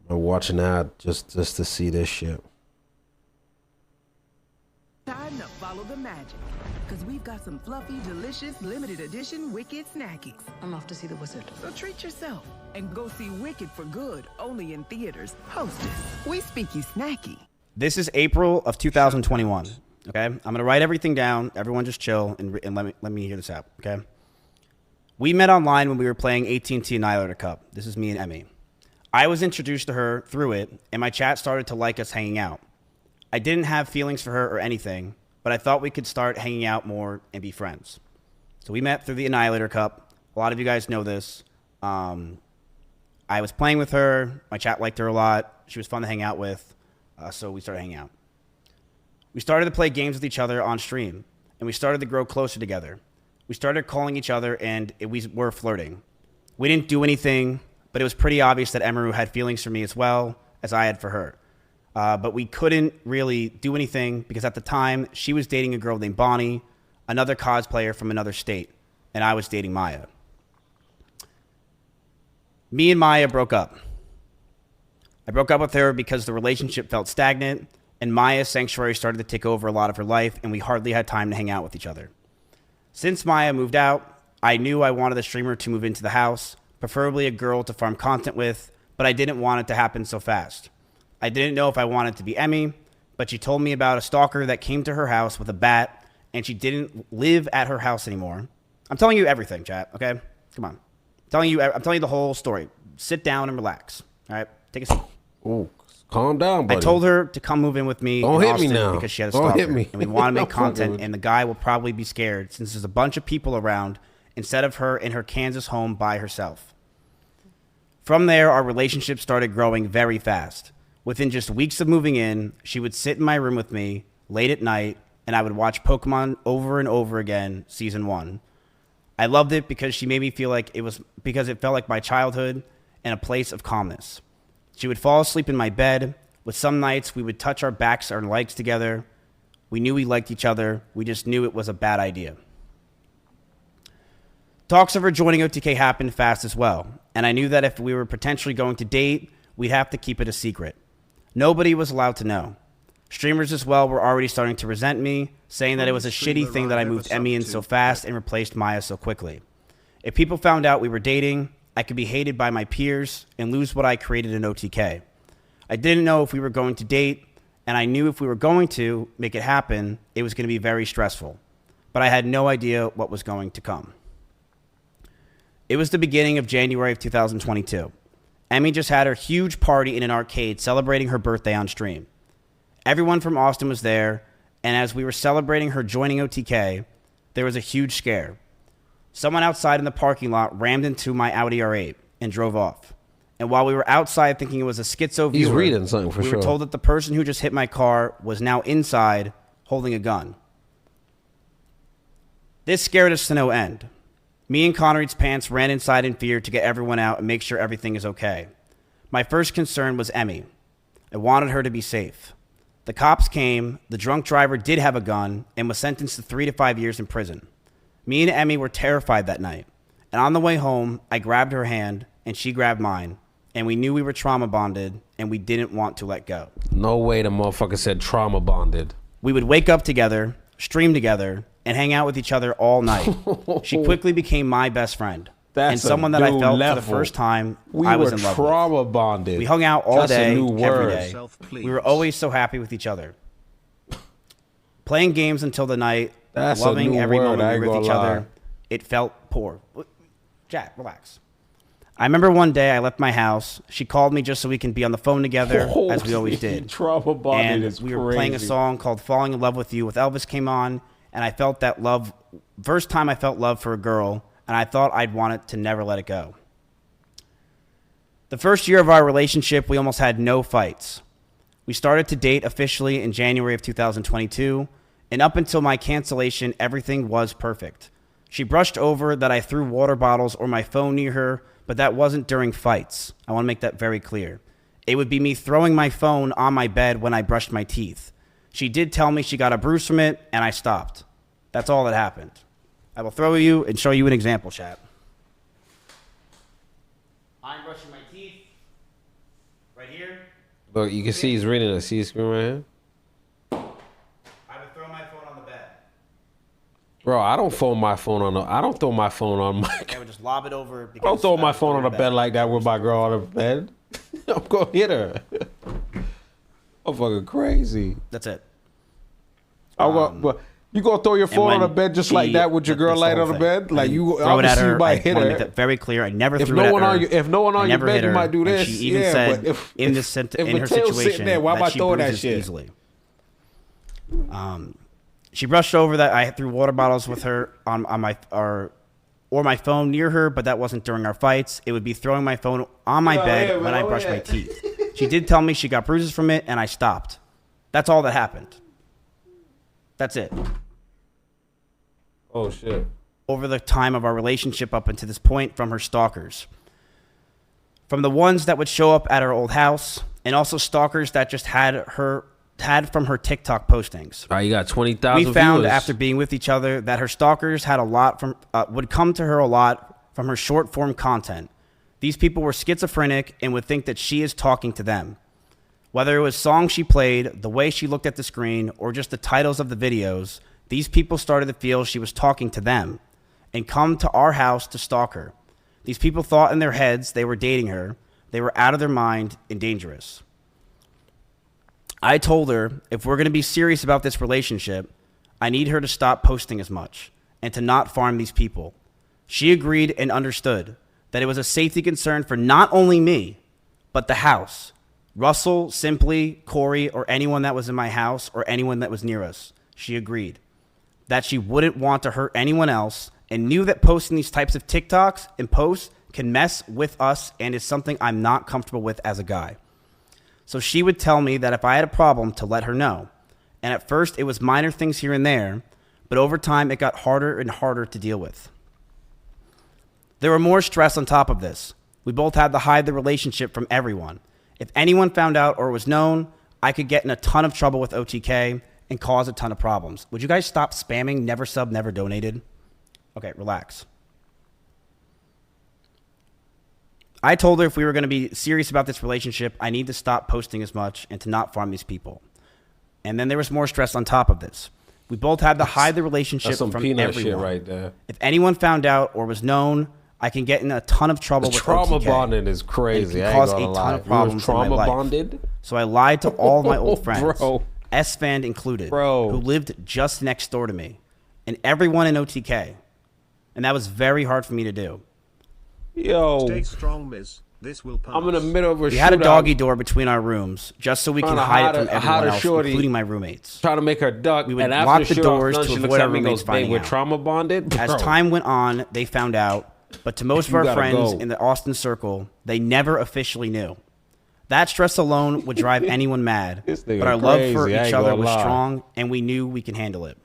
I'm watching that just to see this shit. Time to follow the magic, because we've got some fluffy, delicious, limited edition Wicked snackies. I'm off to see the wizard. So treat yourself and go see Wicked for good, only in theaters. Hostess, we speaky snacky. This is April of 2021. Okay, I'm gonna write everything down. Everyone, just chill and let me hear this out. Okay. We met online when we were playing AT&T Annihilator Cup. This is me and Emmy. I was introduced to her through it, and my chat started to like us hanging out. I didn't have feelings for her or anything, but I thought we could start hanging out more and be friends. So we met through the Annihilator Cup. A lot of you guys know this. I was playing with her. My chat liked her a lot. She was fun to hang out with, so we started hanging out. We started to play games with each other on stream, and we started to grow closer together. We started calling each other, and we were flirting. We didn't do anything, but it was pretty obvious that Emiru had feelings for me as well as I had for her. But we couldn't really do anything because at the time, she was dating a girl named Bonnie, another cosplayer from another state, and I was dating Maya. Me and Maya broke up. I broke up with her because the relationship felt stagnant, and Maya's sanctuary started to take over a lot of her life, and we hardly had time to hang out with each other. Since Maya moved out, I knew I wanted a streamer to move into the house, preferably a girl to farm content with, but I didn't want it to happen so fast. I didn't know if I wanted to be Emmy, but she told me about a stalker that came to her house with a bat, and she didn't live at her house anymore. I'm telling you everything, chat, okay? Come on. I'm telling you the whole story. Sit down and relax, all right? Take a seat. Ooh, calm down, buddy. I told her to come move in with me Don't in hit Austin me now. because she had a Don't stalker. hit me. And we want to make I'm fucking content, with and the guy will probably be scared since there's a bunch of people around instead of her in her Kansas home by herself. From there, our relationship started growing very fast. Within just weeks of moving in, she would sit in my room with me late at night, and I would watch Pokemon over and over again, season 1. I loved it because she made me feel like because it felt like my childhood and a place of calmness. She would fall asleep in my bed. With some nights, we would touch our backs or legs together. We knew we liked each other. We just knew it was a bad idea. Talks of her joining OTK happened fast as well, and I knew that if we were potentially going to date, we'd have to keep it a secret. Nobody was allowed to know. Streamers as well were already starting to resent me, saying that it was a shitty thing that I moved Emmy in so fast and replaced Maya so quickly. If people found out we were dating, I could be hated by my peers and lose what I created in OTK. I didn't know if we were going to date, and I knew if we were going to make it happen, it was going to be very stressful. But I had no idea what was going to come. It was the beginning of January of 2022. Emmy just had her huge party in an arcade celebrating her birthday on stream. Everyone from Austin was there, and as we were celebrating her joining OTK, there was a huge scare. Someone outside in the parking lot rammed into my Audi R8 and drove off. And while we were outside thinking it was a schizo viewer, He's reading something for we sure. were told that the person who just hit my car was now inside holding a gun. This scared us to no end. Me and Connery's pants ran inside in fear to get everyone out and make sure everything is okay. My first concern was Emmy. I wanted her to be safe. The cops came, the drunk driver did have a gun, and was sentenced to 3 to 5 years in prison. Me and Emmy were terrified that night, and on the way home, I grabbed her hand, and she grabbed mine, and we knew we were trauma bonded, and we didn't want to let go. No way the motherfucker said trauma bonded. We would wake up together, stream together, and hang out with each other all night. She quickly became my best friend. That's and someone that I new felt level. for the first time We I was were in love trauma with. bonded. We hung out all That's a day, new every word. day. Self-please. We were always so happy with each other. Playing games until the night, That's a loving new every word, moment I we ain't were with gonna each lie. other. It felt poor. Jack, relax. I remember one day I left my house. She called me just so we can be on the phone together, as we always did. Trauma bonded And is we were playing a crazy. song called Falling in Love with You with Elvis came on, and I felt that love, first time I felt love for a girl, and I thought I'd want it to never let it go. The first year of our relationship, we almost had no fights. We started to date officially in January of 2022, and up until my cancellation, everything was perfect. She brushed over that I threw water bottles or my phone near her, but that wasn't during fights. I want to make that very clear. It would be me throwing my phone on my bed when I brushed my teeth. She did tell me she got a bruise from it, and I stopped. That's all that happened. I will throw you and show you an example, chat. I'm brushing my teeth Right here. Look, you can see he's reading a C screen right here. I would throw my phone on the bed. Bro, I don't throw my phone on. I don't throw my phone on my. I would just lob it over. I don't throw my phone on the bed like that with my girl on the bed. I'm gonna hit her. I'm fucking crazy. That's it. But you gonna throw your phone on the bed just like that with your girl laying on the bed? Like you throw it at obviously her. you might hit I want to her. make that very clear. I never If threw no it at one her. on if no one on your bed, you might do this. And she even yeah, said but if, in this in her Matteo's sitting situation there, why am I that she throwing that bruises shit? easily. She brushed over that I threw water bottles with her on my or my phone near her, but that wasn't during our fights. It would be throwing my phone on my bed when I brushed my teeth. She did tell me she got bruises from it, and I stopped. That's all that happened. That's it. Oh shit. Over the time of our relationship up until this point, from her stalkers. From the ones that would show up at her old house, and also stalkers that just had from her TikTok postings. All right, you got 20,000 We found viewers. after being with each other that her stalkers had a lot from would come to her a lot from her short form content. These people were schizophrenic and would think that she is talking to them. Whether it was songs she played, the way she looked at the screen, or just the titles of the videos, these people started to feel she was talking to them and come to our house to stalk her. These people thought in their heads they were dating her. They were out of their mind and dangerous. I told her if we're going to be serious about this relationship, I need her to stop posting as much and to not farm these people. She agreed and understood that it was a safety concern for not only me, but the house. Russell, Simply, Corey, or anyone that was in my house or anyone that was near us. She agreed that she wouldn't want to hurt anyone else and knew that posting these types of TikToks and posts can mess with us and is something I'm not comfortable with as a guy. So she would tell me that if I had a problem to let her know. And at first it was minor things here and there, but over time it got harder and harder to deal with. There were more stress on top of this. We both had to hide the relationship from everyone. If anyone found out or was known, I could get in a ton of trouble with OTK and cause a ton of problems. Would you guys stop spamming never sub, never donated? Okay, relax. I told her if we were going to be serious about this relationship, I need to stop posting as much and to not farm these people. And then there was more stress on top of this. We both had to hide the relationship That's some from peanut everyone. shit right there. If anyone found out or was known, I can get in a ton of trouble with Trauma OTK. bonding is crazy. And it I can ain't cause gonna a ton lie. of problems in my trauma life. bonded? So I lied to all of my old friends, Bro. S-Fan included, Bro. who lived just next door to me, and everyone in OTK. And that was very hard for me to do. Yo, Stay strong, Miz. This will pass. I'm in the middle of a We had a shootout, doggy door between our rooms just so we can Trying to hide hide it from a everyone else, shorty. including my roommates. trying to make her duck. We would and lock after the shootout's doors done, to she avoid looks at our me and roommates goes, "Babe, finding we're out." trauma bonded." As Bro. time went on, they found out, but to most of You our gotta friends go. in the Austin circle, they never officially knew. That stress alone would drive anyone mad, This nigga but our love for crazy, I each ain't other gonna was lie. strong, and we knew we can handle it.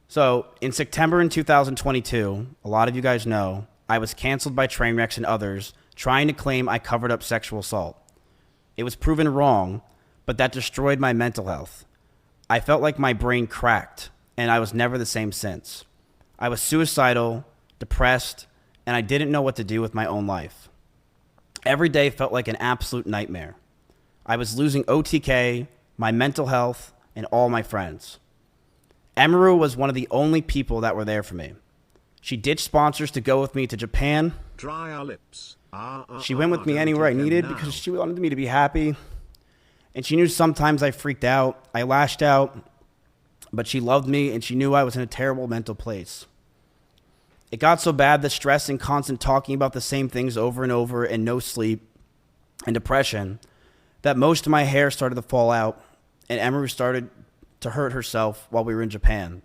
So, in September in 2022, a lot of you guys know, I was canceled by Trainwrecks and others trying to claim I covered up sexual assault. It was proven wrong, but that destroyed my mental health. I felt like my brain cracked, and I was never the same since. I was suicidal, depressed, and I didn't know what to do with my own life. Every day felt like an absolute nightmare. I was losing OTK, my mental health, and all my friends. Emiru was one of the only people that were there for me. She ditched sponsors to go with me to Japan. Dry our lips. She went with me anywhere I needed because she wanted me to be happy. And she knew sometimes I freaked out, I lashed out, but she loved me and she knew I was in a terrible mental place. It got so bad that stress and constant talking about the same things over and over and no sleep and depression that most of my hair started to fall out and Emiru started to hurt herself while we were in Japan.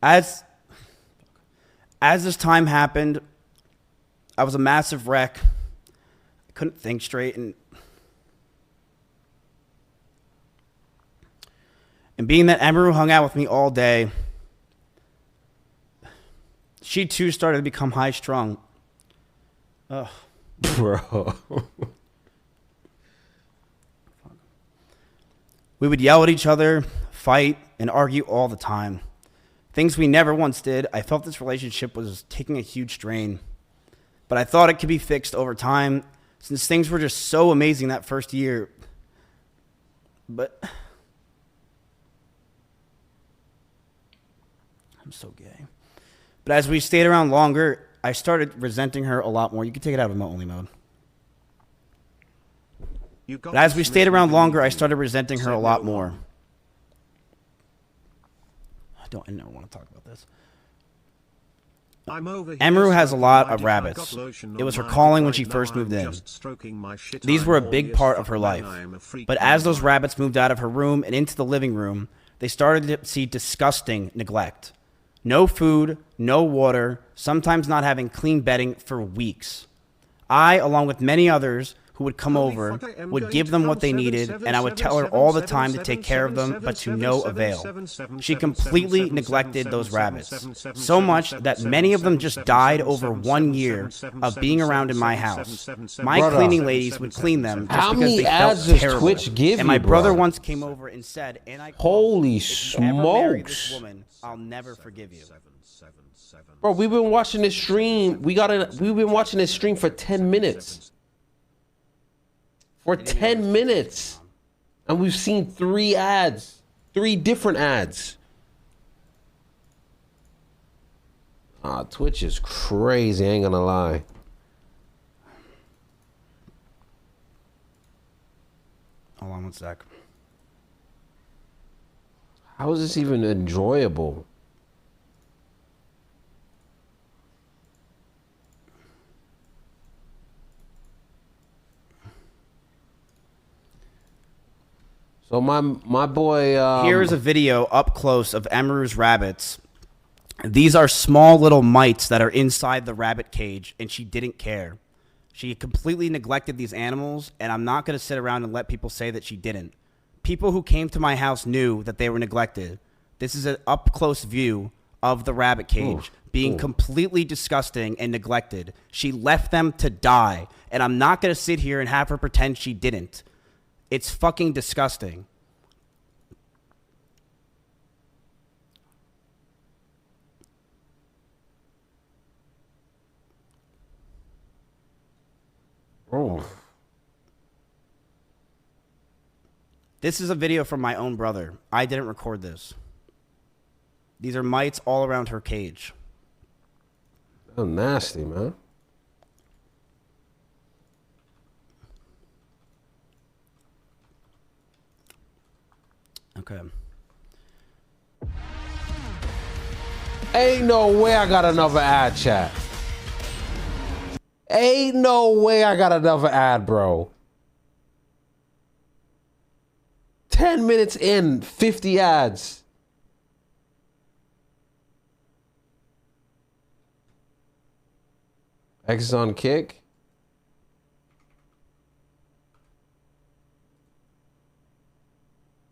As this time happened, I was a massive wreck. I couldn't think straight, and being that Emiru hung out with me all day, she too started to become high strung. Ugh. Bro. We would yell at each other, fight, and argue all the time. Things we never once did. I felt this relationship was taking a huge strain. But I thought it could be fixed over time since things were just so amazing that first year. But I'm so gay. But as we stayed around longer, I started resenting her a lot more. You can take it out of remote only mode. But as we stayed around longer, I started resenting her a lot more. I never want to talk about this. Emiru has a lot of rabbits. It was her calling when she first moved in. These were a big part of her life. But as those rabbits moved out of her room and into the living room, they started to see disgusting neglect. No food, no water, sometimes not having clean bedding for weeks. I, along with many others who would come over, would give them what they needed, and I would tell her all the time to take care of them, but to no avail. She completely neglected those rabbits, so much that many of them just died over 1 year of being around in my house. My cleaning ladies would clean them just because they felt terrible. Twitch give and my you, brother bro? Once came over and said, and I quote, Holy "If you ever marry this smokes. woman, I'll never forgive you." Bro, we've been watching this stream. We've been watching this stream for 10 minutes. For 10 minutes. And we've seen 3 ads. 3 different ads. Twitch is crazy, I ain't gonna lie. Hold on one sec. How is this even enjoyable? So my boy... Here is a video up close of Emiru's rabbits. These are small little mites that are inside the rabbit cage, and she didn't care. She completely neglected these animals, and I'm not going to sit around and let people say that she didn't. People who came to my house knew that they were neglected. This is an up-close view of the rabbit cage being completely disgusting and neglected. She left them to die, and I'm not going to sit here and have her pretend she didn't. It's fucking disgusting. Oh. This is a video from my own brother. I didn't record this. These are mites all around her cage. Oh, nasty, man. Okay. Ain't no way I got another ad, chat. Ain't no way I got another ad, bro. 10 minutes in, 50 ads. X is on kick.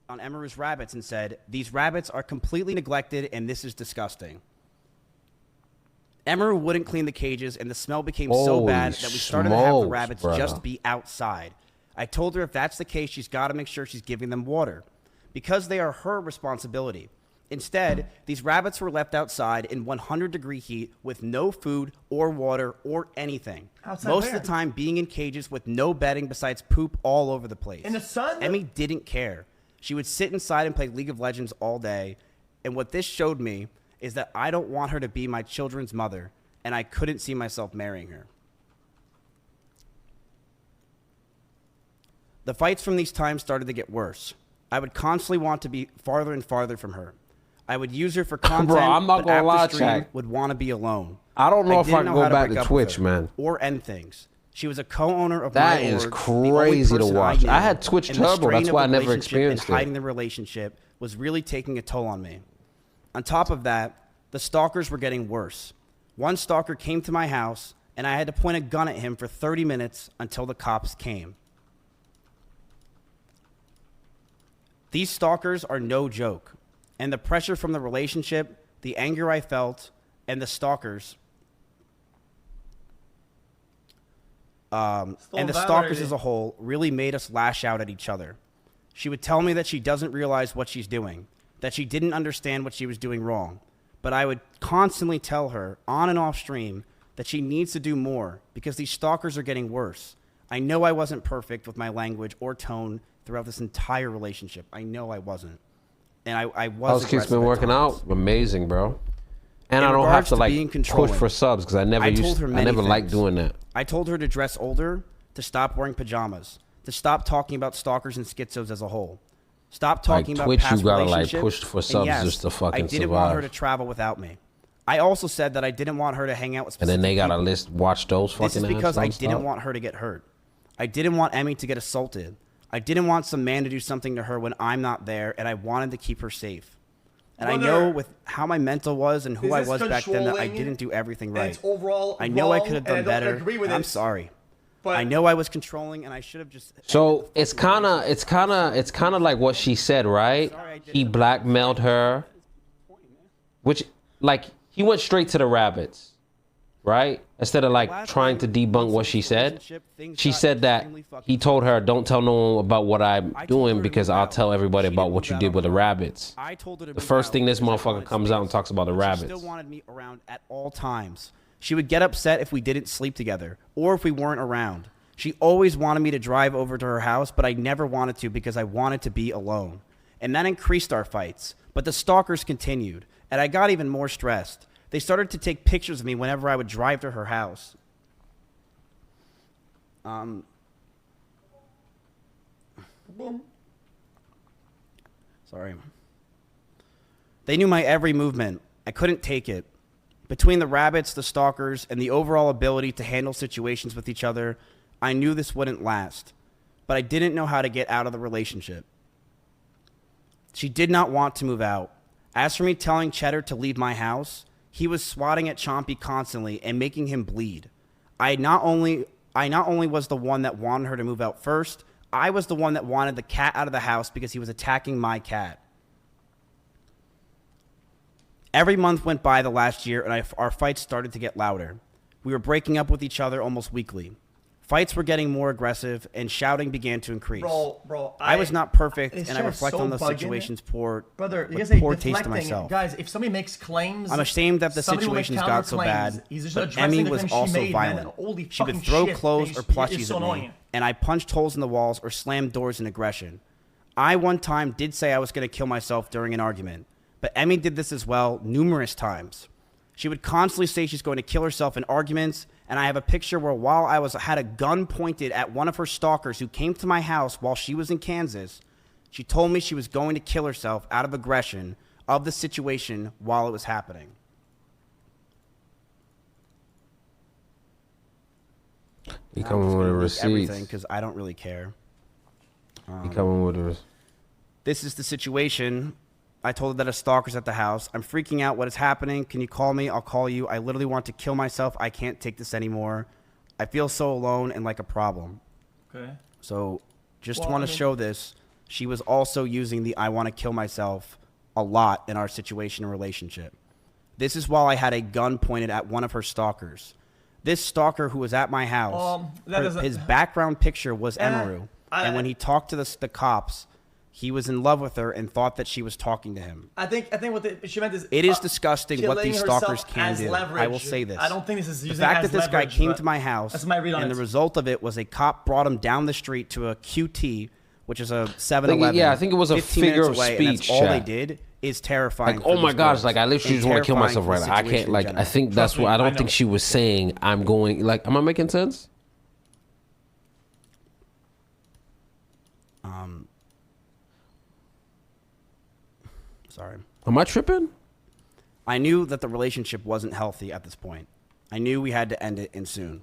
On Emiru's rabbits and said, "These rabbits are completely neglected and this is disgusting." Emiru wouldn't clean the cages and the smell became so Holy bad that we started to have the smokes, rabbits bro. just be outside. I told her if that's the case, she's got to make sure she's giving them water because they are her responsibility. Instead, these rabbits were left outside in 100-degree heat with no food or water or anything. Outside Most where? of the time being in cages with no bedding besides poop all over the place. In the sun? Emmy didn't care. She would sit inside and play League of Legends all day. And what this showed me is that I don't want her to be my children's mother, and I couldn't see myself marrying her. The fights from these times started to get worse. I would constantly want to be farther and farther from her. I would use her for content, Bro, I'm not but gonna after lie, stream, Chad. would want to be alone. I don't know if I didn't can how go back break to up with Twitch, her man. Or end things. She was a co-owner of That my is org, the only crazy to person watch. knew, I had Twitch and the Turbo, strain that's of why I the never relationship experienced and it. hiding the relationship was really taking a toll on me. On top of that, the stalkers were getting worse. One stalker came to my house, and I had to point a gun at him for 30 minutes until the cops came. These stalkers are no joke, and the pressure from the relationship, the anger I felt, and the stalkers, as a whole really made us lash out at each other. She would tell me that she doesn't realize what she's doing. that she didn't understand what she was doing wrong. But I would constantly tell her, on and off stream, that she needs to do more because these stalkers are getting worse. I know I wasn't perfect with my language or tone throughout this entire relationship. I know I wasn't. And I was Those kids been working out. Amazing, bro. And In I don't have regards to to like being push controlling, for subs because I never I told her many liked things. doing that. I told her to dress older, to stop wearing pajamas, to stop talking about stalkers and schizos as a whole. Stop talking Like about Twitch, past you gotta like relationships, push for and subs yes, just to fucking I didn't survive. want her to travel without me. I also said that I didn't want her to hang out with And specific then they gotta people. watch those fucking This is because I ads didn't nonstop. want her to get hurt. I didn't want Emmy to get assaulted. I didn't want some man to do something to her when I'm not there, and I wanted to keep her safe. And I know with how my mental was and who I was back then that I didn't do everything right. It's overall I know I wrong, could have and I done don't better. agree with I'm it, sorry. but I know I was controlling, and I should have just. So it's kind of like what she said, right? He blackmailed her, which like he went straight to the rabbits, right? Instead of like trying to debunk what she said. She said that he told her, "Don't tell no one about what I'm doing because I'll tell everybody about what you did with the rabbits." I told her to The first thing this motherfucker comes out and talks about the She rabbits. still wanted me around at all times. She would get upset if we didn't sleep together or if we weren't around. She always wanted me to drive over to her house, but I never wanted to because I wanted to be alone. And that increased our fights. But the stalkers continued, and I got even more stressed. They started to take pictures of me whenever I would drive to her house. Sorry. They knew my every movement. I couldn't take it. Between the rabbits, the stalkers, and the overall ability to handle situations with each other, I knew this wouldn't last. But I didn't know how to get out of the relationship. She did not want to move out. As for me telling Cheddar to leave my house, he was swatting at Chompy constantly and making him bleed. I not only was the one that wanted her to move out first, I was the one that wanted the cat out of the house because he was attacking my cat. Every month went by the last year, and our fights started to get louder. We were breaking up with each other almost weekly. Fights were getting more aggressive, and shouting began to increase. Bro, I was not perfect, it's and I just reflect so on the bugging. situation's poor Brother, taste to myself. Guys, if somebody makes claims, I'm ashamed that the somebody will make situations got so counterclaims. bad, He's just but addressing Emmy the was claims she also made, man, violent. and holy She would fucking throw shit, clothes it's or plushies so at me, annoying. and I punched holes in the walls or slammed doors in aggression. I one time did say I was going to kill myself during an argument, but Emmy did this as well numerous times. She would constantly say she's going to kill herself in arguments, and I have a picture where while I had a gun pointed at one of her stalkers who came to my house while she was in Kansas, she told me she was going to kill herself out of aggression of the situation while it was happening. He coming with a Everything receipt. because I don't really care. He coming with a receipt. This is the situation. I told her that a stalker's at the house. I'm freaking out. What is happening? Can you call me? I'll call you. I literally want to kill myself. I can't take this anymore. I feel so alone and like a problem. Okay. So just Well, want to I mean- show this. She was also using the I want to kill myself a lot in our situation and relationship. This is while I had a gun pointed at one of her stalkers. This stalker who was at my house, that doesn't- his background picture was Emiru. And when he talked to the cops, he was in love with her and thought that she was talking to him. I think what she meant is It is disgusting what killing these stalkers herself can as do. leverage. I will say this. I don't think this is The using fact as that this guy leverage, came but to my house that's my read on and it. the result of it was a cop brought him down the street to a QT, which is a 7-Eleven. Yeah, I think it was a 15 figure minutes of away, and that's speech, all they chat. did is terrifying. Like, for oh my these gosh, girls like I literally and just want to kill terrifying myself for right the now. I situation can't in like. I general. think that's Trust me, what I don't I think know. she was saying. I'm going like. Am I making sense? Sorry. Am I tripping? I knew that the relationship wasn't healthy at this point. I knew we had to end it and soon.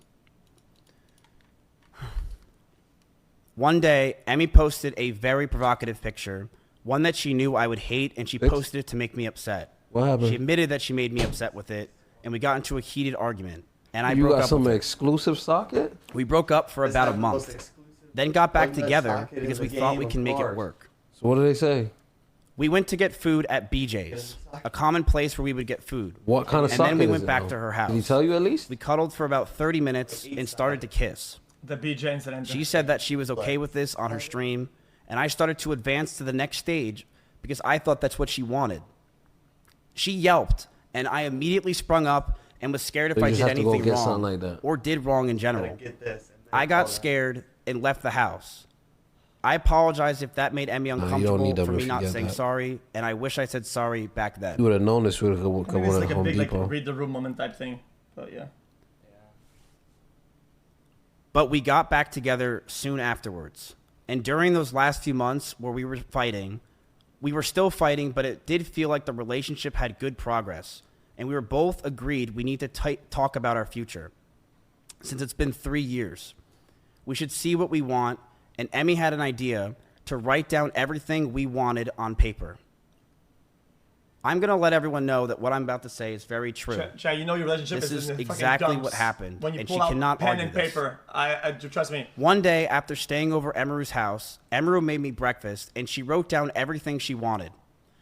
One day, Emmy posted a very provocative picture, one that she knew I would hate, and she posted it to make me upset. What happened? She admitted that she made me upset with it, and we got into a heated argument. And I You broke got up some with her. exclusive socket? We broke up for about a like the most month, exclusive then got back thing that's together socket in because the we thought game we of can make it cards. work. So what do they say? We went to get food at BJ's, a common place where we would get food. What kind of And socket then we is went it, back though? to her house. Did he tell you at least? We cuddled for about 30 minutes and started to kiss. The BJ incident. She said that she was okay with this on her stream, and I started to advance to the next stage because I thought that's what she wanted. She yelped, and I immediately sprung up and was scared if So you I just did have to go anything get wrong something like that. or did wrong in general. Get this. And then I all got that. scared and left the house. I apologize if that made Emmy you don't uncomfortable need that for me if you not get saying that. sorry, and I wish I said sorry back then. You would have known this. Would have Maybe come it's to like a Home big Depot. like read the room moment type thing. But yeah. But we got back together soon afterwards. And during those last few months where we were fighting, we were still fighting, but it did feel like the relationship had good progress. And we were both agreed we need to talk about our future. Since it's been 3 years, we should see what we want. And Emmy had an idea to write down everything we wanted on paper. I'm going to let everyone know that what I'm about to say is very true. Chad, you know your relationship This is is in the exactly fucking dumps. what happened, When you and pull she out cannot pen argue and this. paper, I trust me. One day, after staying over Emiru's house, Emiru made me breakfast, and she wrote down everything she wanted.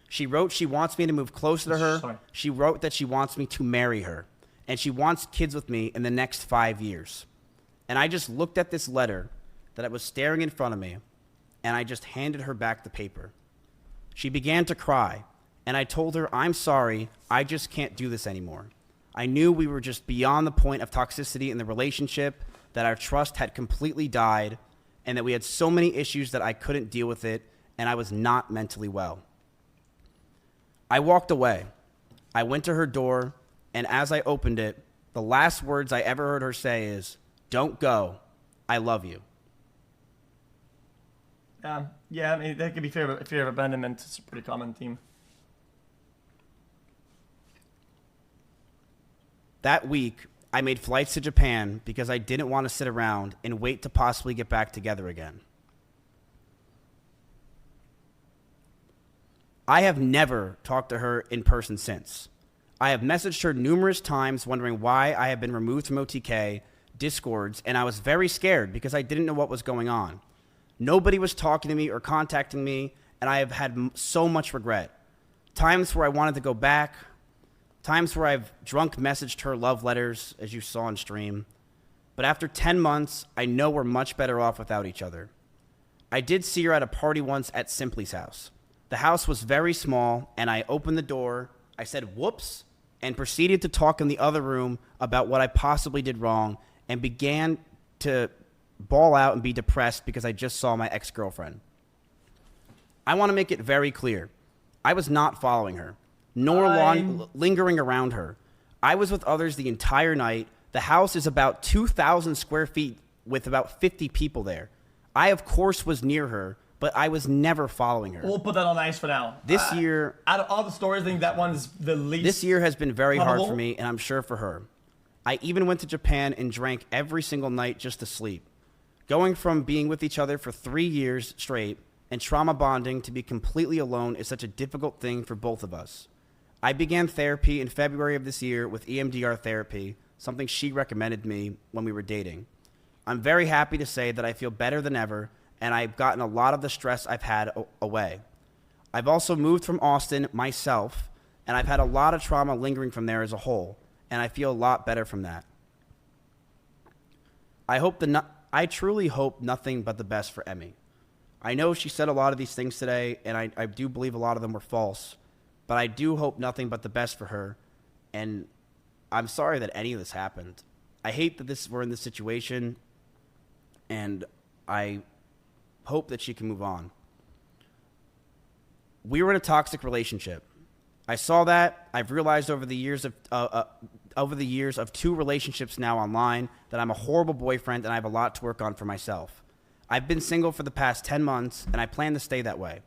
She wrote she wants me to move closer to her. Sorry. She wrote that she wants me to marry her, and she wants kids with me in the next 5 years. And I just looked at this letter that was staring in front of me, and I just handed her back the paper. She began to cry, and I told her, I'm sorry, I just can't do this anymore. I knew we were just beyond the point of toxicity in the relationship, that our trust had completely died, and that we had so many issues that I couldn't deal with it, and I was not mentally well. I walked away. I went to her door, and as I opened it, the last words I ever heard her say is, "Don't go. I love you." Yeah, I mean, that could be fear of abandonment. It's a pretty common theme. That week, I made flights to Japan because I didn't want to sit around and wait to possibly get back together again. I have never talked to her in person since. I have messaged her numerous times wondering why I have been removed from OTK, Discords, and I was very scared because I didn't know what was going on. Nobody was talking to me or contacting me, and I have had so much regret. Times where I wanted to go back, times where I've drunk messaged her love letters, as you saw on stream. But after 10 months, I know we're much better off without each other. I did see her at a party once at Simply's house. The house was very small, and I opened the door, I said whoops, and proceeded to talk in the other room about what I possibly did wrong, and began to bawl out and be depressed because I just saw my ex-girlfriend. I want to make it very clear. I was not following her, nor lingering around her. I was with others the entire night. The house is about 2,000 square feet with about 50 people there. I, of course, was near her, but I was never following her. We'll put that on ice for now. This year... Out of all the stories, I think that one's the least... This year has been very hard probable. for me, and I'm sure for her. I even went to Japan and drank every single night just to sleep. Going from being with each other for 3 years straight and trauma bonding to be completely alone is such a difficult thing for both of us. I began therapy in February of this year with EMDR therapy, something she recommended me when we were dating. I'm very happy to say that I feel better than ever, and I've gotten a lot of the stress I've had away. I've also moved from Austin myself, and I've had a lot of trauma lingering from there as a whole, and I feel a lot better from that. I truly hope nothing but the best for Emmy. I know she said a lot of these things today, and I do believe a lot of them were false, but I do hope nothing but the best for her, and I'm sorry that any of this happened. I hate that we're in this situation, and I hope that she can move on. We were in a toxic relationship. I saw that. I've realized over the years of 2 relationships now online that I'm a horrible boyfriend and I have a lot to work on for myself. I've been single for the past 10 months and I plan to stay that way.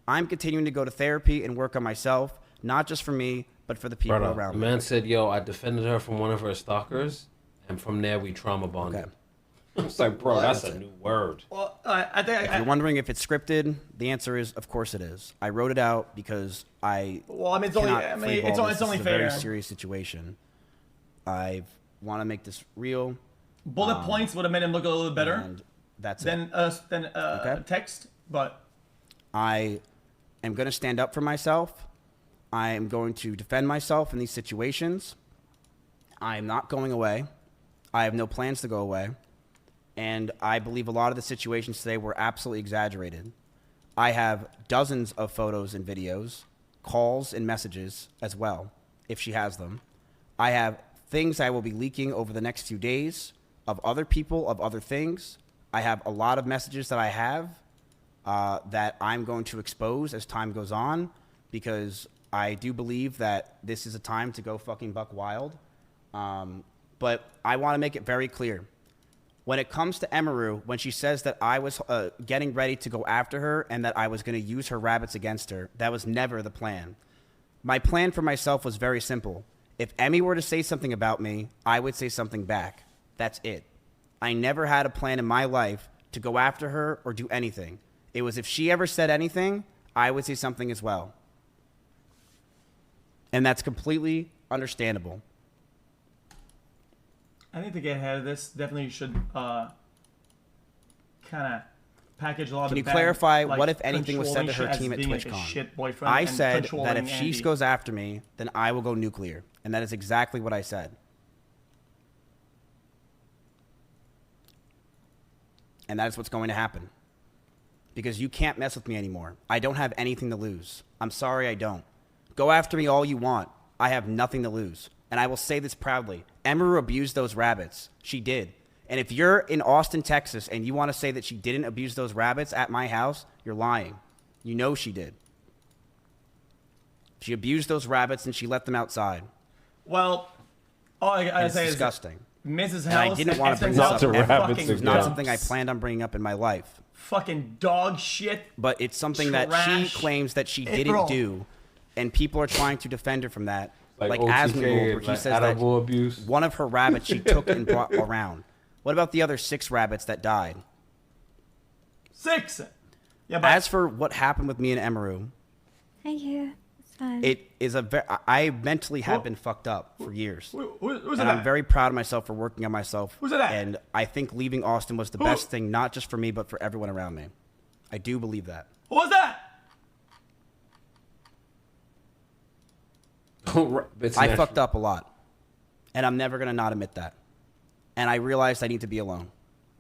I'm continuing to go to therapy and work on myself, not just for me, but for the people around the me. man said, yo, I defended her from one of her stalkers, and from there we trauma bonded. Okay. I was like, bro, that's a new word. Well, I think... If you're wondering if it's scripted, the answer is, of course it is. I wrote it out because Well, I mean, it's only, cannot I mean, freeball it's only, this. it's only This is a very fair. serious situation. I want to make this real. Bullet points would have made him look a little bit better And that's than Okay. text, but I am going to stand up for myself. I am going to defend myself in these situations. I am not going away. I have no plans to go away. And I believe a lot of the situations today were absolutely exaggerated. I have dozens of photos and videos, calls and messages as well, if she has them. I have things I will be leaking over the next few days of other people, of other things. I have a lot of messages that I have that I'm going to expose as time goes on, because I do believe that this is a time to go fucking buck wild. But I want to make it very clear. When it comes to Emiru, when she says that I was getting ready to go after her and that I was going to use her rabbits against her, that was never the plan. My plan for myself was very simple. If Emmy were to say something about me, I would say something back. That's it. I never had a plan in my life to go after her or do anything. It was if she ever said anything, I would say something as well. And that's completely understandable. I think to get ahead of this, definitely you should kind of package a lot of. Can you bad, clarify like, what, if anything, was said to her controlling team at being like a TwitchCon? shit boyfriend I and said that controlling if she Andy. goes after me, then I will go nuclear. And that is exactly what I said. And that is what's going to happen. Because you can't mess with me anymore. I don't have anything to lose. I'm sorry, I don't. Go after me all you want. I have nothing to lose. And I will say this proudly. Emiru abused those rabbits. She did. And if you're in Austin, Texas, and you want to say that she didn't abuse those rabbits at my house, you're lying. You know she did. She abused those rabbits and she let them outside. Well, all I gotta It's say disgusting. is Mrs. House. And I didn't want to bring this Not up. to ever. rabbits It was not again. something I planned on bringing up in my life. Fucking dog shit. But it's something that Trash. she claims that she Hey, didn't bro. do. And people are trying to defend her from that. Like OTK, Asmongold, where he like says that animal abuse. one of her rabbits she took and brought around. What about the other 6 rabbits that died? 6. Yeah, but As for what happened with me and Emiru, Thank you. It's fine. it is I mentally have Who- been fucked up for years. who's And that? I'm very proud of myself for working on myself. Who's that? And I think leaving Austin was the Who? best thing, not just for me, but for everyone around me. I do believe that. Who was that? I fucked up a lot. And I'm never going to not admit that. And I realized I need to be alone.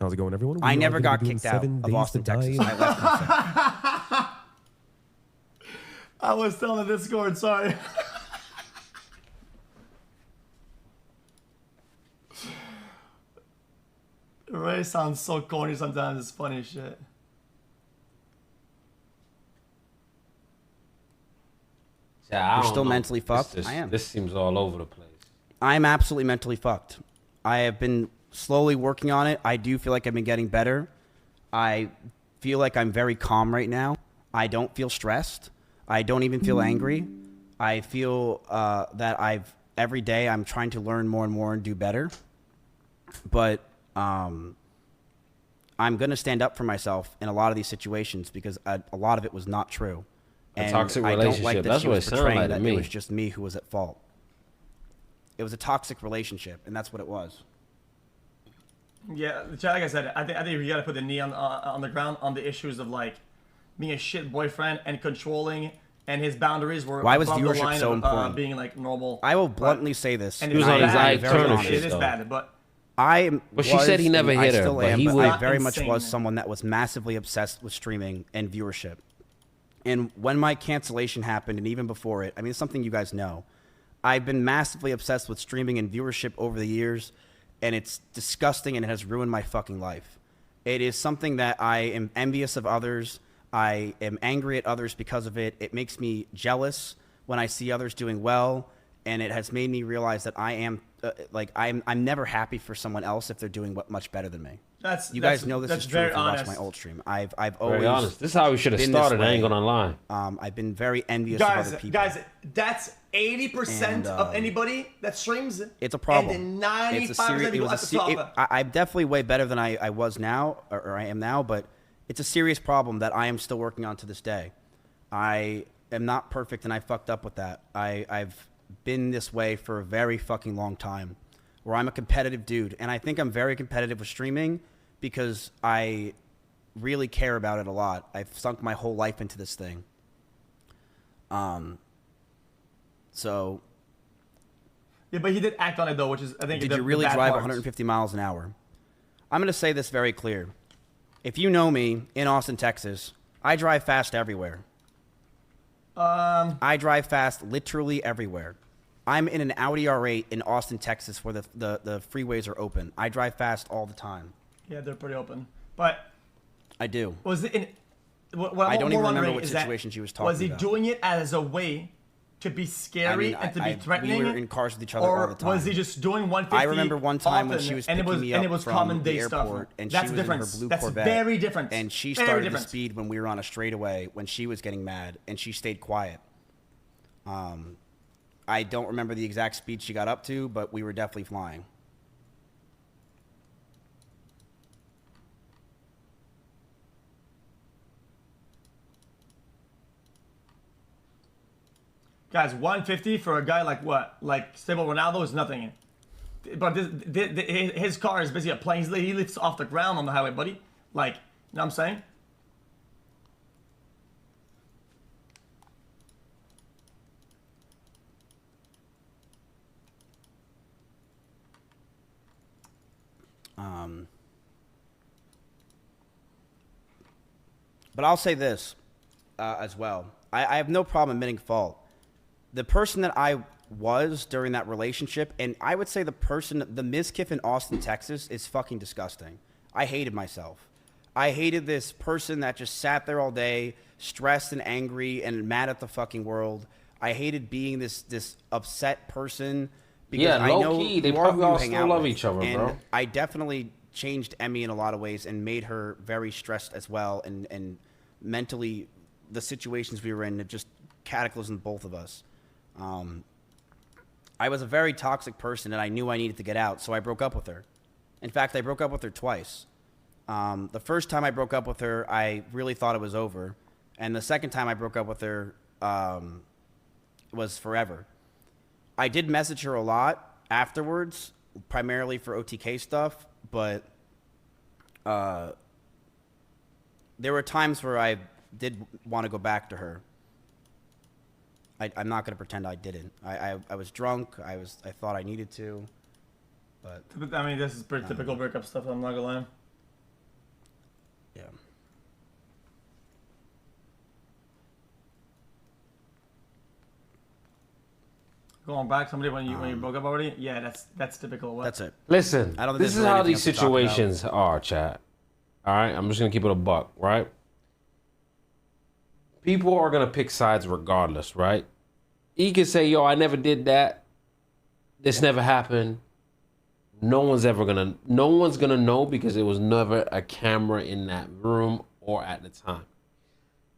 How's it going, everyone? I We are never gonna got be doing kicked out 7 of days Austin, to die. Texas. I left myself. I was telling the Discord. Sorry. Ray sounds so corny sometimes. It's funny as shit. Yeah, You're still mentally fucked? This, I am. This seems all over the place. I'm absolutely mentally fucked. I have been slowly working on it. I do feel like I've been getting better. I feel like I'm very calm right now. I don't feel stressed. I don't even feel angry. I feel that every day I'm trying to learn more and more and do better. But I'm going to stand up for myself in a lot of these situations because a lot of it was not true. A And toxic I don't relationship, like that that's she what was it sounded portraying like to that me. it was just me who was at fault. It was a toxic relationship, and that's what it was. Yeah, like I said, I think you gotta put the knee on the ground on the issues of like being a shit boyfriend and controlling, and his boundaries were Why was above the viewership line so of, important? being like normal. I will bluntly say this. And He was it's on his bad. Ike very Turner honest. shit, It is though. bad, but But she said he was, never and hit I her, still but am, he but would- I very much Insane. was someone that was massively obsessed with streaming and viewership. And when my cancellation happened, and even before it, I mean, it's something you guys know. I've been massively obsessed with streaming and viewership over the years, and it's disgusting and it has ruined my fucking life. It is something that I am envious of others. I am angry at others because of it. It makes me jealous when I see others doing well, and it has made me realize that I am I'm never happy for someone else if they're doing much better than me. You guys know this that's is true very if you watch honest. my old stream. I've always Very honest. This is how we should have been this started. I ain't way. gonna lie. I've been very envious of other people. Guys, that's 80% And, of anybody that streams. It's a problem. And then 95% It's a serious. of It people was at a the se- top. I'm definitely way better than I was now, or I am now. But it's a serious problem that I am still working on to this day. I am not perfect, and I fucked up with that. I've been this way for a very fucking long time, where I'm a competitive dude, and I think I'm very competitive with streaming because I really care about it a lot. I've sunk my whole life into this thing. So Yeah, but he did act on it though, which is I think. did the, you really the bad drive part. 150 miles an hour? I'm going to say this very clear. If you know me in Austin, Texas, I drive fast everywhere. I drive fast literally everywhere. I'm in an Audi R8 in Austin, Texas, where the freeways are open. I drive fast all the time. Yeah, they're pretty open. But I do. was it in? What I don't even remember wondering what is that, situation she was talking was he about. doing it as a way to be scary and to be threatening? We were in cars with each other all the time. Or was he just doing 150? I remember one time when she was and picking me up and it was from common the day airport, stuff. and That's she was different. in her blue That's Corvette, very different. and she Very started different. to speed when we were on a straightaway when she was getting mad, and she stayed quiet. I don't remember the exact speed she got up to, but we were definitely flying. Guys, 150 for a guy like what? Like Stable Ronaldo is nothing. But his car is basically a plane. He lifts off the ground on the highway, buddy. Like, you know what I'm saying? But I'll say this as well. I have no problem admitting fault. The person that I was during that relationship, and I would say the Mizkif in Austin, Texas, is fucking disgusting. I hated myself. I hated this person that just sat there all day, stressed and angry and mad at the fucking world. I hated being this upset person because Yeah, I know low-key, they who are probably who you all hang still out love with. each other, And bro. I definitely changed Emmy in a lot of ways and made her very stressed as well, and mentally the situations we were in, it just cataclysmed both of us. I was a very toxic person, and I knew I needed to get out, so I broke up with her. In fact, I broke up with her twice. The first time I broke up with her, I really thought it was over, and the second time I broke up with her was forever. I did message her a lot afterwards, primarily for OTK stuff, but there were times where I did want to go back to her. I'm not going to pretend I didn't. I was drunk. I thought I needed to, but I mean, this is pretty typical breakup stuff. I'm not gonna lie. yeah. Going back, somebody when you broke up already? Yeah, that's typical. What? That's it. Listen, I don't think this is there's how anything these else to talk about. situations are, chat. All right, I'm just gonna keep it a buck, right? People are gonna pick sides regardless, right? He can say, "Yo, I never did that. This never happened." No one's gonna know because there was never a camera in that room or at the time.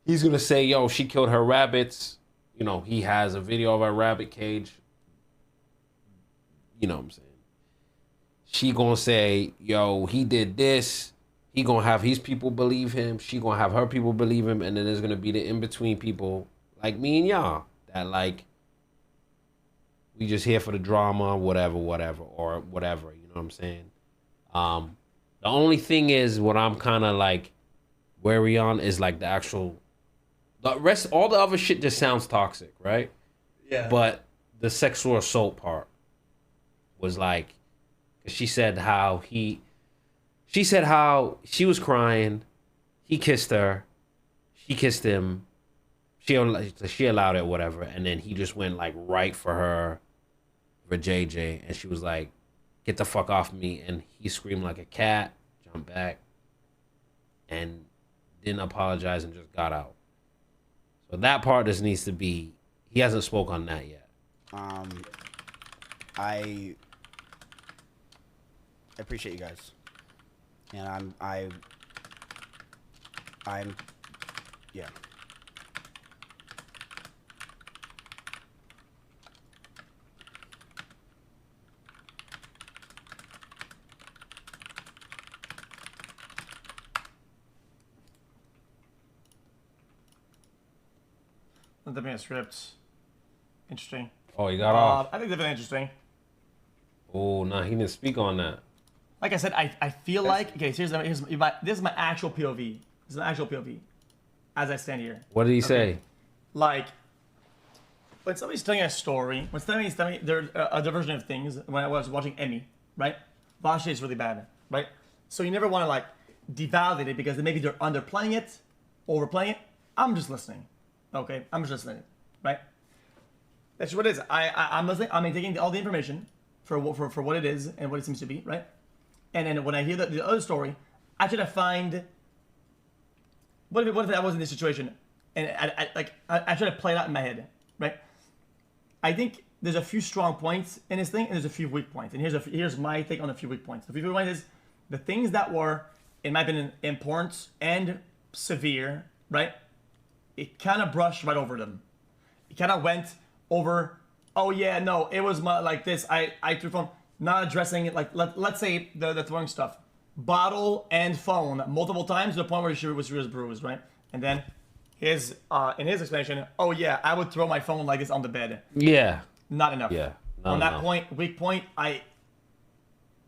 He's gonna say, "Yo, she killed her rabbits." You know, he has a video of a rabbit cage. You know what I'm saying? She gonna say, "Yo, he did this." He gonna have his people believe him. She gonna have her people believe him, and then there's gonna be the in-between people like me and y'all that like we just here for the drama, whatever, or whatever. You know what I'm saying? The only thing is what I'm kind of like wary on is like the rest. All the other shit just sounds toxic, right? Yeah. But the sexual assault part was like, she said how she was crying, he kissed her, she kissed him, she allowed it, whatever, and then he just went like right for JJ, and she was like, "Get the fuck off me," and he screamed like a cat, jumped back, and didn't apologize and just got out. So that part just needs to be, he hasn't spoke on that yet. I appreciate you guys, and I'm yeah. Not that being a script. Interesting. Oh, he got off. I think they've been interesting. Oh, nah, he didn't speak on that. Like I said, I feel like, okay, this is my actual POV. This is my actual POV as I stand here. What did he say? Like, when somebody's telling a story, when somebody's telling me there's a diversion of things, when I was watching Emmy, right? Vache is really bad, right? So you never want to like devalidate it because maybe they're underplaying it, overplaying it. I'm just listening. Okay, I'm just listening, right? That's what it is. I'm listening. I'm taking all the information for what it is and what it seems to be, right? And then when I hear the other story, I try to find what if I was in this situation, and I try to play it out in my head, right? I think there's a few strong points in this thing, and there's a few weak points. And here's my take on a few weak points. The few weak points is the things that were, in my opinion, important and severe, right? It kind of brushed right over them. It kind of went over, oh yeah, no, it was like this. I threw phone, not addressing it. Like, let's say the throwing stuff. Bottle and phone multiple times to the point where she was bruised, right? And then in his explanation, oh yeah, I would throw my phone like this on the bed. Yeah. Not enough. Yeah. On that point, weak point,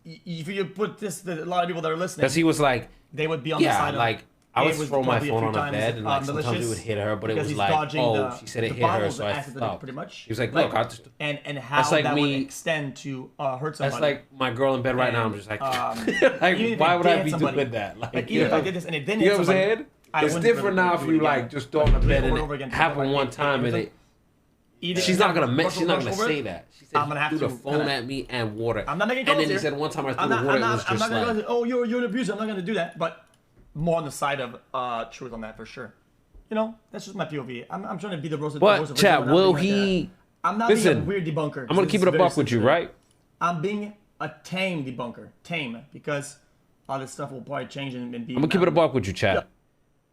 if you put this, a lot of people that are listening, because he was like, they would be on the side of, like, I would throw my probably a phone few on the times, bed, and like sometimes it would hit her, but it was he's like, dodging oh, she said it the hit her, bottles so I accidentally, stopped. pretty much. He was like, look, I just... and how that's like that me, would extend to hurt somebody. That's like my girl in bed right now. I'm just like, like why would I be doing that? Like even if I did this and it didn't you hit know what I'm saying? It's different now if you like just throw on the bed and it happened one time and it... She's not gonna say that. She said, I'm gonna have threw to the phone at me and water. I'm not making and then comments he here. said one time I threw the water, it was just like... oh, you're an abuser. I'm not gonna do that. But more on the side of truth on that for sure. You know, that's just my POV. I'm trying to be the rose. But chat, will he? I'm not being a weird debunker. I'm gonna keep it a buck with you, right? I'm being a tame debunker, because all this stuff will probably change and be. I'm gonna keep it a buck with you, chat. Yeah.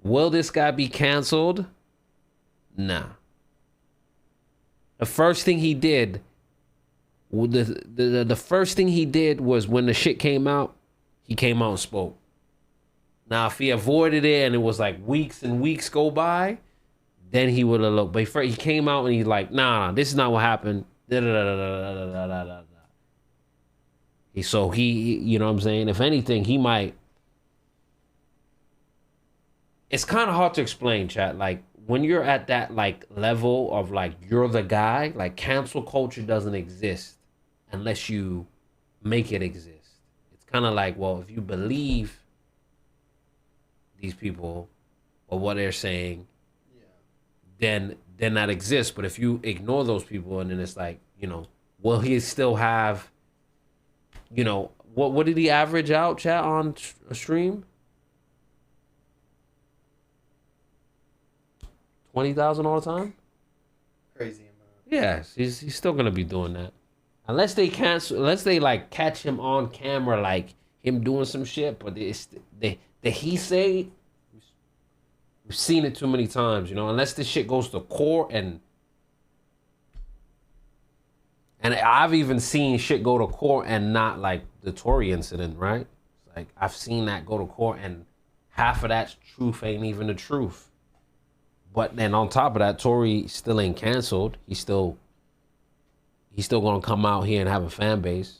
Will this guy be canceled? Nah. The first thing he did, the first thing he did was when the shit came out, he came out and spoke. Now, if he avoided it and it was like weeks and weeks go by, then he would have looked. But he came out and he's like, nah, this is not what happened. So he, you know what I'm saying? If anything, he might. It's kind of hard to explain, chat. Like, when you're at that, like, level of, like, you're the guy, like, cancel culture doesn't exist unless you make it exist. It's kind of like, well, if you believe these people or what they're saying, then that exists. But if you ignore those people, and then it's like, you know, will he still have, you know, what did he average out, chat, on a stream? 20,000 all the time? Crazy amount. Yes, he's still gonna be doing that. Unless they like catch him on camera, like him doing some shit, but he say, we've seen it too many times, you know. Unless this shit goes to court, and I've even seen shit go to court and not like the Tory incident, right? Like I've seen that go to court and half of that truth ain't even the truth. But then on top of that, Tory still ain't canceled. He's still gonna come out here and have a fan base.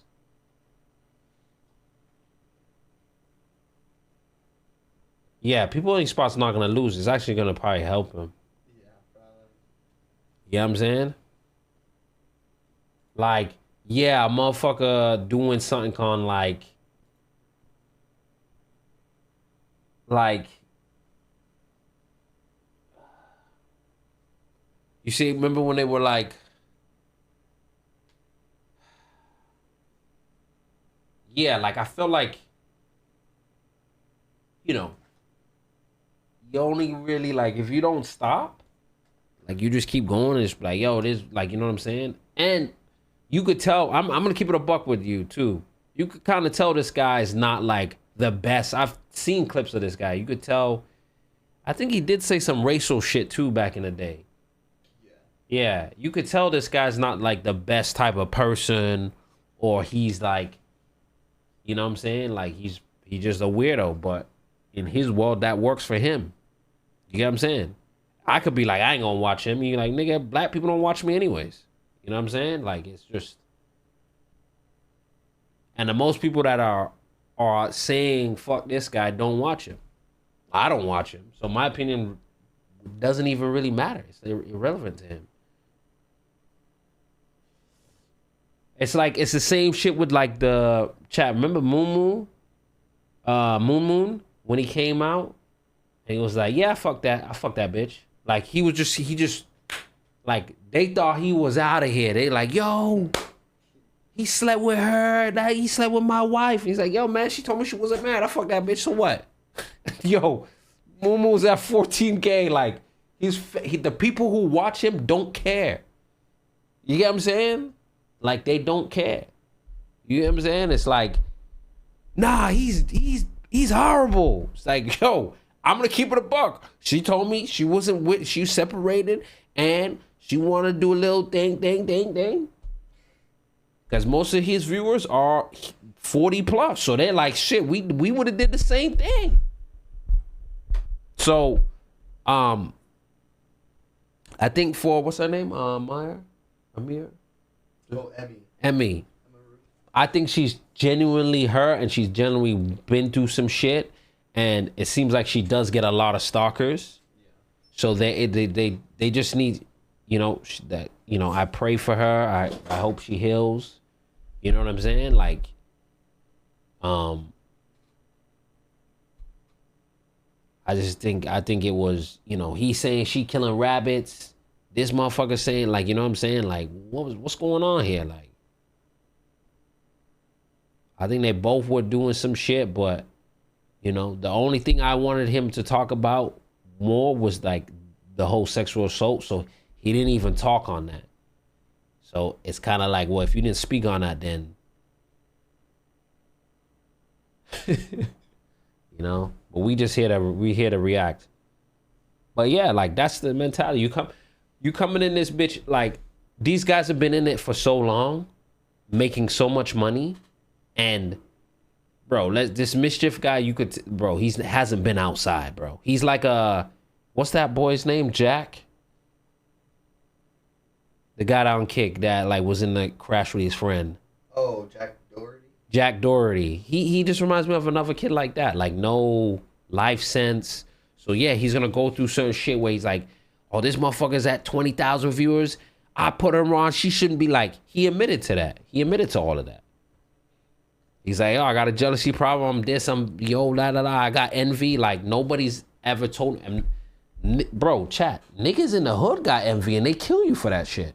Yeah, people in spots not gonna lose. It's actually gonna probably help him. Yeah, probably. You know what I'm saying? Like, yeah, a motherfucker doing something on like you see, remember when they were like, yeah, like I feel like, you know, you only really, like, if you don't stop, like you just keep going and it's like, yo, this, like, you know what I'm saying? And you could tell, I'm gonna keep it a buck with you too. You could kind of tell this guy is not like the best. I've seen clips of this guy. You could tell, I think he did say some racial shit too back in the day. Yeah, you could tell this guy's not like the best type of person, or he's like, you know what I'm saying? Like he's just a weirdo, but in his world that works for him. You get what I'm saying? I could be like, I ain't gonna watch him. You're like, nigga, black people don't watch me anyways. You know what I'm saying? Like it's just, and the most people that are saying fuck this guy don't watch him. I don't watch him, so my opinion doesn't even really matter. It's irrelevant to him. It's like, it's the same shit with like the chat. Remember Moon Moon when he came out And he was like, yeah, fuck that. I fuck that bitch. Like, he just, like, they thought he was out of here. They like, yo, he slept with her. Like, he slept with my wife. He's like, yo, man, she told me she wasn't mad. I fucked that bitch, so what? Yo, Momo's at 14K. Like, the people who watch him don't care. You get what I'm saying? Like, they don't care. You get what I'm saying? It's like, nah, he's horrible. It's like, yo, I'm gonna keep it a buck. She told me she separated and she wanna do a little thing. Because most of his viewers are 40 plus. So they're like, shit, we would have did the same thing. So, I think for, what's her name? Maya? Amir? Oh, Emmy. Emmy. I think she's genuinely her, and she's genuinely been through some shit, and it seems like she does get a lot of stalkers. Yeah. So they just need, you know, that, you know, I pray for her. I hope she heals. You know what I'm saying? Like, I think it was, you know, he saying she killing rabbits. This motherfucker saying, like, you know what I'm saying? Like, what's going on here? Like, I think they both were doing some shit, but, you know, the only thing I wanted him to talk about more was, like, the whole sexual assault. So he didn't even talk on that. So it's kind of like, well, if you didn't speak on that, then, you know, but we here to react. But yeah, like, that's the mentality. You coming in this bitch, like, these guys have been in it for so long, making so much money. And, bro, this Mizkif guy, bro, he hasn't been outside, bro. He's like what's that boy's name? Jack? The guy down Kick that, like, was in the crash with his friend. Oh, Jack Doherty? Jack Doherty. He just reminds me of another kid like that. Like, no life sense. So, yeah, he's going to go through certain shit where he's like, oh, this motherfucker's at 20,000 viewers. I put her on. She shouldn't be like. He admitted to that. He admitted to all of that. He's like, oh, I got a jealousy problem. I'm this. I'm I got envy. Like, nobody's ever told him. Bro, chat. Niggas in the hood got envy and they kill you for that shit.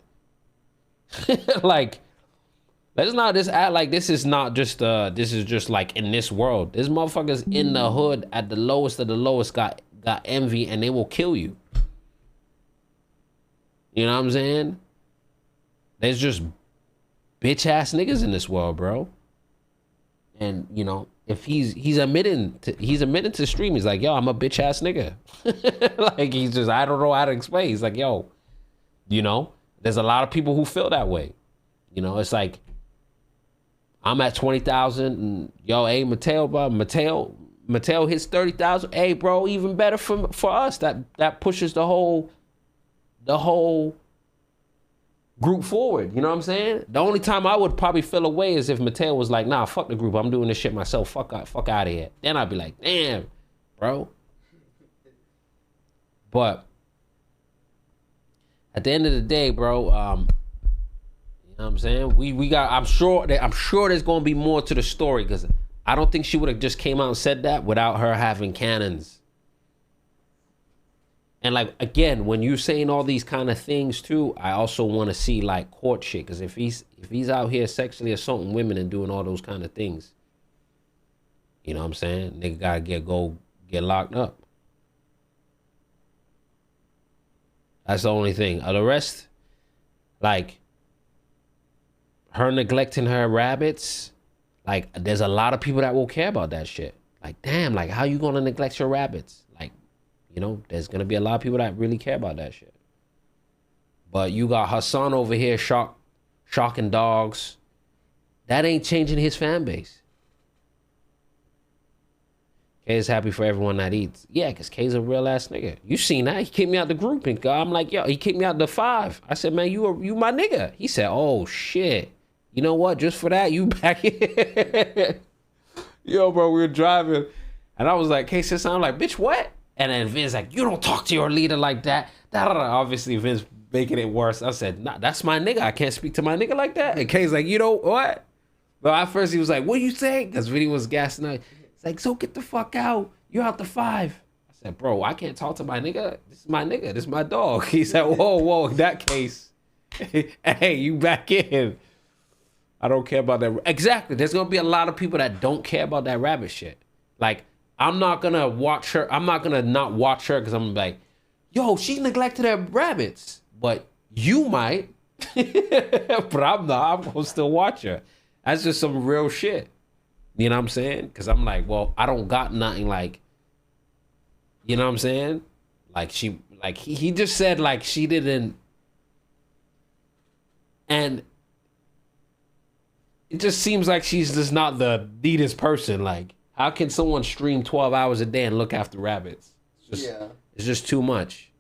Like, let's not just act like this is not just this is just like in this world. This motherfuckers in the hood at the lowest of the lowest got envy and they will kill you. You know what I'm saying? There's just bitch ass niggas in this world, bro. And, you know, if he's admitting to stream, he's like, yo, I'm a bitch ass nigga. Like, he's just, I don't know how to explain. He's like, yo, you know, there's a lot of people who feel that way. You know, it's like, I'm at 20,000 and yo, hey, Mateo hits 30,000. Hey, bro, even better for us. That pushes the whole group forward. You know what I'm saying? The only time I would probably feel away is if Mateo was like, nah, fuck the group. I'm doing this shit myself. Fuck out of here. Then I'd be like, damn, bro. But at the end of the day, bro, you know what I'm saying? We got, I'm sure there's going to be more to the story, because I don't think she would have just came out and said that without her having cannons. And, like, again, when you're saying all these kind of things too, I also want to see, like, court shit. Because if he's out here sexually assaulting women and doing all those kind of things, you know what I'm saying? Nigga gotta get locked up. That's the only thing. The rest, like, her neglecting her rabbits, like, there's a lot of people that will care about that shit. Like, damn, like, how you gonna neglect your rabbits? Like, you know, there's going to be a lot of people that really care about that shit. But you got Hassan over here shocking dogs. That ain't changing his fan base. K's happy for everyone that eats. Yeah, because K's a real ass nigga. You seen that? He kicked me out the group. And I'm like, yo, he kicked me out the 5. I said, man, you my nigga. He said, oh, shit. You know what? Just for that, you back here. Yo, bro, we were driving. And I was like, K said something. I'm like, bitch, what? And then Vince like, you don't talk to your leader like that. Obviously, Vince making it worse. I said, nah, that's my nigga. I can't speak to my nigga like that. And K's like, you know what? But at first he was like, what you saying? Because Vinny was gassing out. It's like, so get the fuck out. You're out the 5. I said, bro, I can't talk to my nigga. This is my nigga. This is my dog. He said, whoa, in that case, hey, you back in. I don't care about that. Exactly. There's going to be a lot of people that don't care about that rabbit shit. Like, I'm not going to watch her. I'm not going to not watch her because I'm like, yo, she neglected her rabbits. But you might. But I'm not. I'm going to still watch her. That's just some real shit. You know what I'm saying? Because I'm like, well, I don't got nothing like, you know what I'm saying? Like he just said like she didn't. And it just seems like she's just not the neatest person. Like, how can someone stream 12 hours a day and look after rabbits? It's just too much.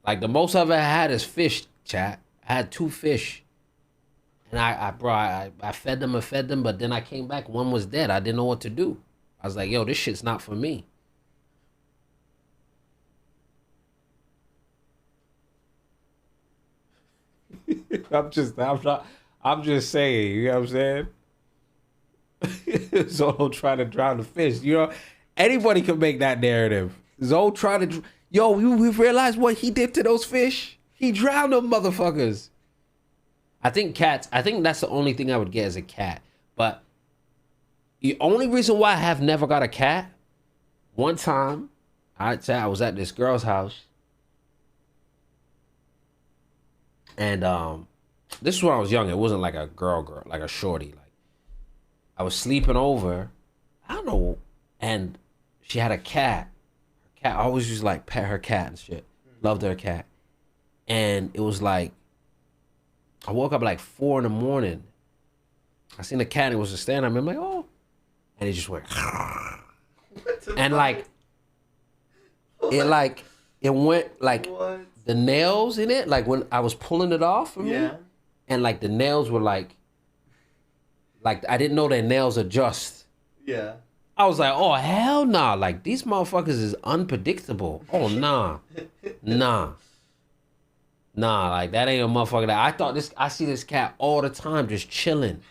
Like, the most I've ever had is fish, chat. I had 2 fish. And I fed them, but then I came back, one was dead. I didn't know what to do. I was like, yo, this shit's not for me. I'm just saying, you know what I'm saying? Zolo trying to drown the fish. You know, anybody can make that narrative. Zolo trying to, yo, we realized what he did to those fish? He drowned them motherfuckers. I think that's the only thing I would get as a cat. But the only reason why I have never got a cat, one time, I was at this girl's house. And this is when I was young. It wasn't like a girl, like a shorty. Like, I was sleeping over, I don't know, and she had a cat. Her cat, I always used to like pet her cat and shit. Loved her cat. And it was like, I woke up like 4 a.m. I seen the cat and it was just standing there. I'm like, oh. And it just went. And like, it went like the nails in it, like when I was pulling it off from me. And like the nails were like I didn't know their nails adjust. Yeah. I was like, oh, hell nah. Like, these motherfuckers is unpredictable. Oh, nah. Nah, like, that ain't a motherfucker that I see this cat all the time just chilling.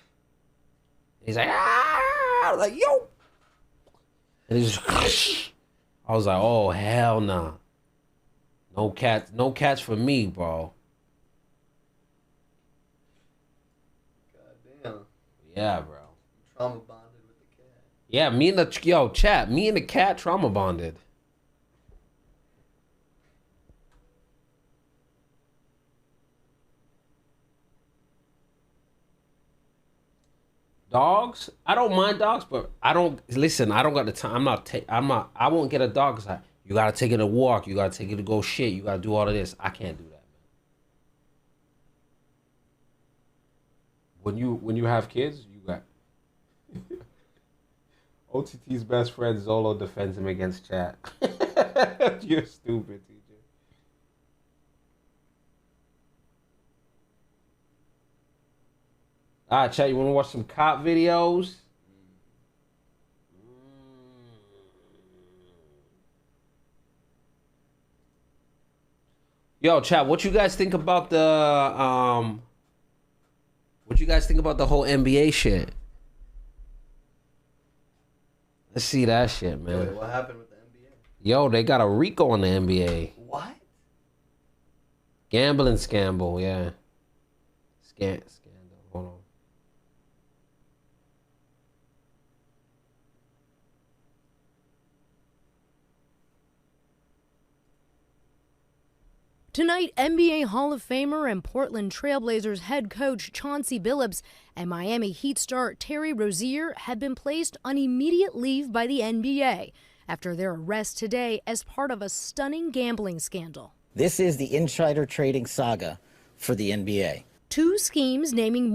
He's like, ah, I was like, yo. And he's just, I was like, oh, hell nah. No cats for me, bro. Goddamn. Yeah, bro. Trauma bonded with the cat. Yeah, me and the cat trauma bonded. Dogs, I don't mind dogs, but I don't got the time. I won't get a dog because you gotta take it to walk, you gotta take it to go shit, you gotta do all of this. I can't do that, man. When you have kids, you got OTT's best friend Zolo defends him against chat. You're stupid, TJ. All right, chat, you want to watch some cop videos? Yo, chat, what you guys think about the whole NBA shit? Let's see that shit, man. Wait, what happened with the NBA? Yo, they got a RICO on the NBA. What? Gambling scandal, yeah. Scandal. Hold on. Tonight, NBA Hall of Famer and Portland Trailblazers head coach Chauncey Billups and Miami Heat star Terry Rozier have been placed on immediate leave by the NBA after their arrest today as part of a stunning gambling scandal. This is the insider trading saga for the NBA. 2 schemes naming more